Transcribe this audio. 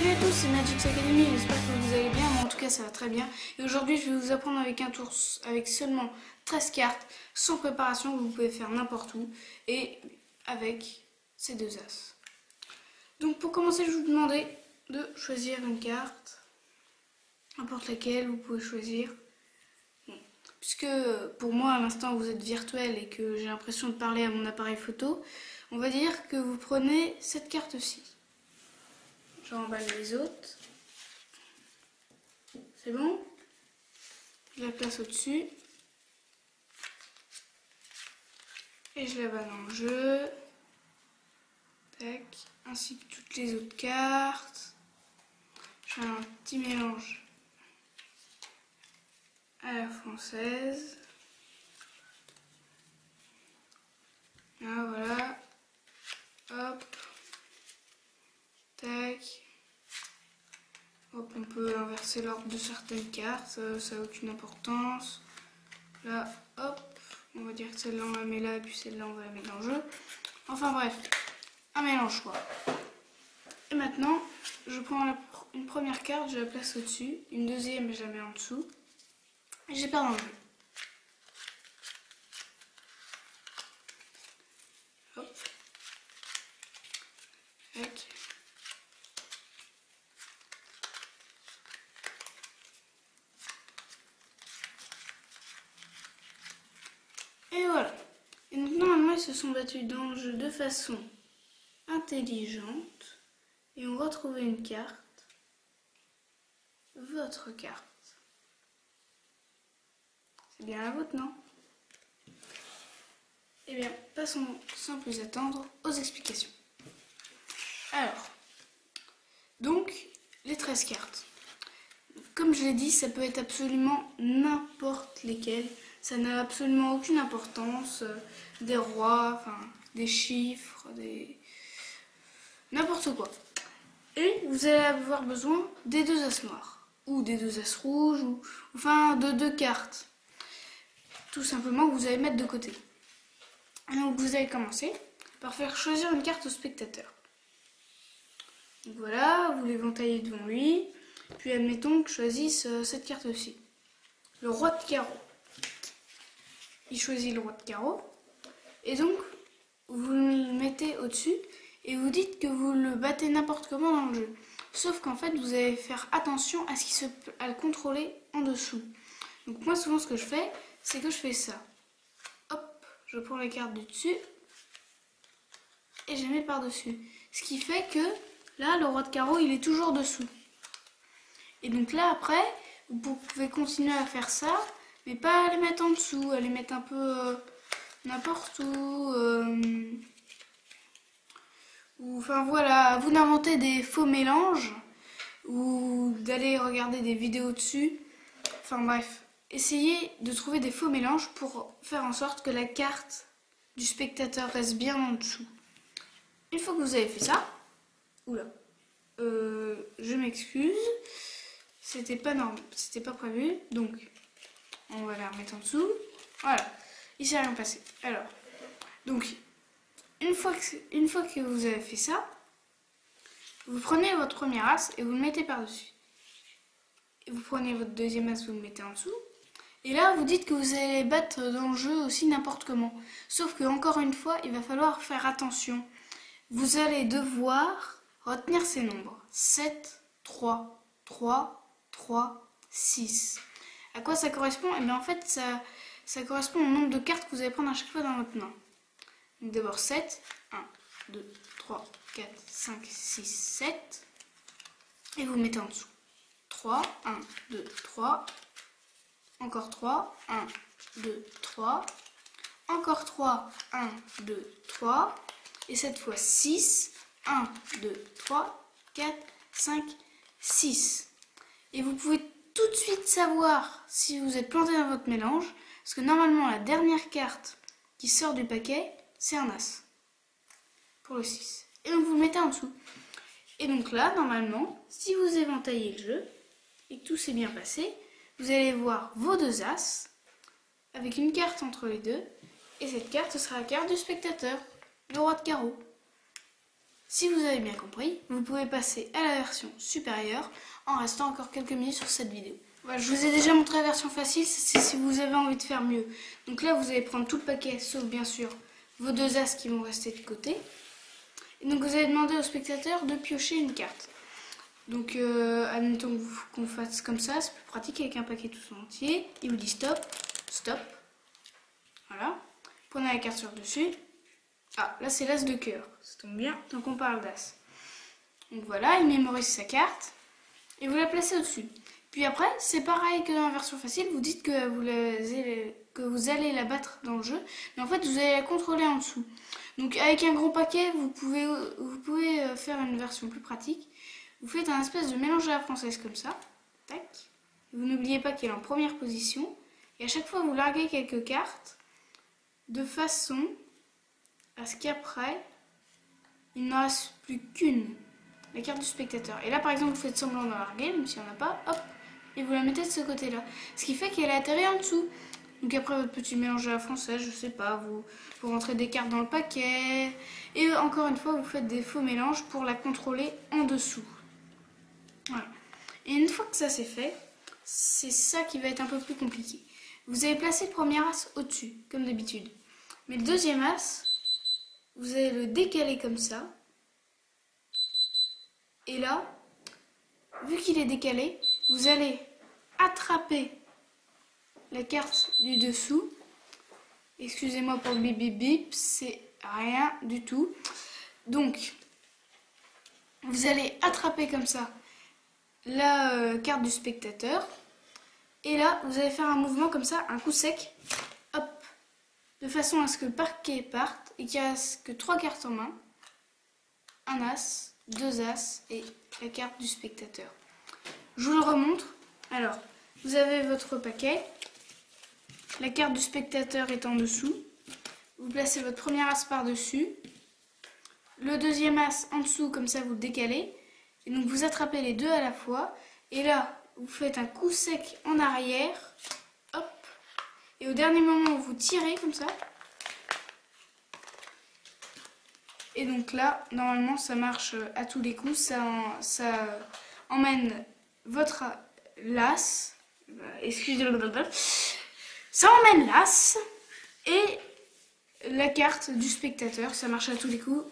Salut à tous, c'est Magix Academy, j'espère que vous allez bien, moi en tout cas ça va très bien. Et aujourd'hui je vais vous apprendre avec un tour avec seulement 13 cartes, sans préparation, que vous pouvez faire n'importe où, et avec ces deux as. Donc pour commencer je vais vous demander de choisir une carte, n'importe laquelle, vous pouvez choisir. Bon. Puisque pour moi à l'instant vous êtes virtuel et que j'ai l'impression de parler à mon appareil photo, on va dire que vous prenez cette carte-ci. J'emballe les autres. C'est bon? Je la place au-dessus. Et je la balle dans le jeu. Tac. Ainsi que toutes les autres cartes. Je fais un petit mélange à la française. Ah, voilà. Hop. Tac. Hop, on peut inverser l'ordre de certaines cartes, ça n'a aucune importance. Là, hop, on va dire que celle-là on la met là et puis celle-là on va la mettre dans le jeu. Enfin bref, un mélange quoi. Et maintenant, je prends une première carte, je la place au-dessus, une deuxième je la mets en dessous et je les perds dans le jeu. Hop. Tac. Et voilà. Et donc normalement ils se sont battus dans le jeu de façon intelligente. Et on va trouver une carte. Votre carte. C'est bien la vôtre, non? Eh bien, passons sans plus attendre aux explications. Alors, donc, les 13 cartes. Comme je l'ai dit, ça peut être absolument n'importe lesquelles. Ça n'a absolument aucune importance. Des rois, enfin, des chiffres, des... n'importe quoi. Et vous allez avoir besoin des deux as noirs. Ou des deux as rouges, ou enfin de deux cartes. Tout simplement, vous allez mettre de côté. Et donc vous allez commencer par faire choisir une carte au spectateur. Donc voilà, vous l'éventaillez devant lui. Puis admettons que je choisisse cette carte-ci. Le roi de carreau. Il choisit le roi de carreau. Et donc, vous le mettez au-dessus et vous dites que vous le battez n'importe comment dans le jeu. Sauf qu'en fait, vous allez faire attention à le contrôler en dessous. Donc moi, souvent, ce que je fais, c'est que je fais ça. Hop, je prends les cartes du dessus et je les mets par-dessus. Ce qui fait que, là, le roi de carreau, il est toujours dessous. Et donc là, après, vous pouvez continuer à faire ça, mais pas à les mettre en dessous, à les mettre un peu n'importe où. Enfin voilà, à vous d'inventer des faux mélanges ou d'aller regarder des vidéos dessus. Enfin bref, essayez de trouver des faux mélanges pour faire en sorte que la carte du spectateur reste bien en dessous. Une fois que vous avez fait ça, oula, je m'excuse. C'était pas normal, c'était pas prévu, donc on va la remettre en dessous. Voilà, il s'est rien passé. Alors, donc, une fois que vous avez fait ça, vous prenez votre premier as et vous le mettez par-dessus. Et vous prenez votre deuxième as, vous le mettez en dessous. Et là, vous dites que vous allez battre dans le jeu aussi n'importe comment. Sauf que, encore une fois, il va falloir faire attention. Vous allez devoir retenir ces nombres. 7, 3, 3, 3, 6. À quoi ça correspond? Eh bien en fait ça correspond au nombre de cartes que vous allez prendre à chaque fois dans votre main. Donc d'abord 7, 1, 2, 3, 4, 5, 6, 7. Et vous mettez en dessous. 3, 1, 2, 3. Encore 3, 1, 2, 3. Encore 3, 1, 2, 3. Et cette fois 6, 1, 2, 3, 4, 5, 6. Et vous pouvez tout de suite savoir si vous êtes planté dans votre mélange, parce que normalement la dernière carte qui sort du paquet, c'est un as, pour le 6. Et donc vous le mettez en dessous. Et donc là, normalement, si vous éventaillez le jeu, et que tout s'est bien passé, vous allez voir vos deux as, avec une carte entre les deux, et cette carte sera la carte du spectateur, le roi de carreau. Si vous avez bien compris, vous pouvez passer à la version supérieure en restant encore quelques minutes sur cette vidéo. Voilà, je vous ai déjà montré la version facile, c'est si vous avez envie de faire mieux. Donc là, vous allez prendre tout le paquet, sauf bien sûr vos 2 as qui vont rester de côté. Et donc vous allez demander au spectateur de piocher une carte. Donc admettons qu'on fasse comme ça, c'est plus pratique avec un paquet tout entier. Il vous dit stop, stop. Voilà. Prenez la carte sur le dessus. Ah, là c'est l'as de cœur, ça tombe bien, donc on parle d'as. Donc voilà, il mémorise sa carte et vous la placez au-dessus. Puis après, c'est pareil que dans la version facile, vous dites que vous allez la battre dans le jeu, mais en fait vous allez la contrôler en dessous. Donc avec un gros paquet, vous pouvez faire une version plus pratique. Vous faites un espèce de mélange à la française comme ça. Tac. Vous n'oubliez pas qu'elle est en première position. Et à chaque fois, vous larguez quelques cartes de façon à ce qu'après, il n'en reste plus qu'une, la carte du spectateur. Et là, par exemple, vous faites semblant d'en larguer, même si on n'a pas, hop, et vous la mettez de ce côté-là. Ce qui fait qu'elle atterrit en dessous. Donc après votre petit mélange à la française, je sais pas, vous rentrez des cartes dans le paquet. Et encore une fois, vous faites des faux mélanges pour la contrôler en dessous. Voilà. Et une fois que ça c'est fait, c'est ça qui va être un peu plus compliqué. Vous allez placer le premier as au-dessus, comme d'habitude. Mais le deuxième as, vous allez le décaler comme ça. Et là, vu qu'il est décalé, vous allez attraper la carte du dessous. Excusez-moi pour le bip bip bip, c'est rien du tout. Donc, vous allez attraper comme ça la carte du spectateur. Et là, vous allez faire un mouvement comme ça, un coup sec. Hop. De façon à ce que le paquet parte et qu'il ne reste que 3 cartes en main. Un as, 2 as et la carte du spectateur. Je vous le remontre. Alors, vous avez votre paquet. La carte du spectateur est en dessous. Vous placez votre premier as par-dessus. Le deuxième as en dessous, comme ça vous le décalez. Et donc vous attrapez les deux à la fois. Et là, vous faites un coup sec en arrière. Hop. Et au dernier moment, vous tirez comme ça. Et donc là, normalement, ça marche à tous les coups. Ça emmène votre l'as. Excusez-moi. Ça emmène l'as et la carte du spectateur. Ça marche à tous les coups.